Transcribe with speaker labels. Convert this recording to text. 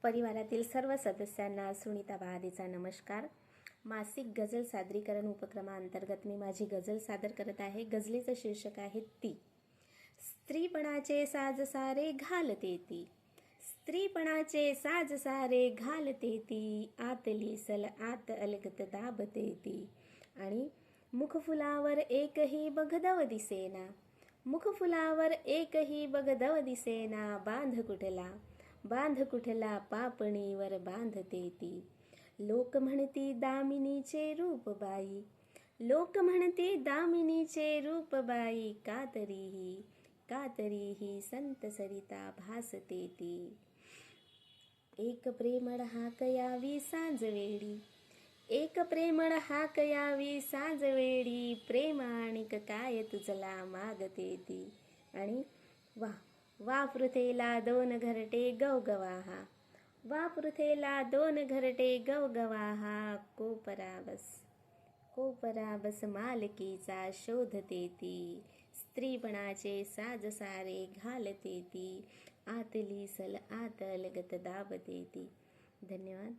Speaker 1: परिवारातील सर्व सदस्यांना सुनीता बहादेचा नमस्कार. मासिक गझल सादरीकरण उपक्रमाअंतर्गत मी माझी गझल सादर करत आहे. गझलेचं शीर्षक आहे ती. स्त्रीपणाचे साज सारे घालते ती, स्त्रीपणाचे साज सारे घालते ती, आतली सल आत अलगत दाबते ती. आणि मुखफुलावर एकही बगदव दिसेना, मुखफुलावर एकही बगदव दिसेना, बांध कुठला पापणीवर बांधते ती. लोक म्हणती दामिनीचे रूप बाई, लोक म्हणती दामिनीचे रूप बाई, का तरीही संत सरिता भासते ती. एक प्रेमळ हाक यावी सांजवेळी, एक प्रेमळ हाक यावी सांजवेळी, प्रेम आणिक काय तुझला मागते ती. आणि वापृथेला दोन घरटे गवगवाहा, वापृथेला दोन घरटे गवगवाहा, कोपराबस मालकीचा शोधते ती. स्त्रीपणाचे साज सारे घालते ती, आतली सल आत अलगत दाबते ती. धन्यवाद.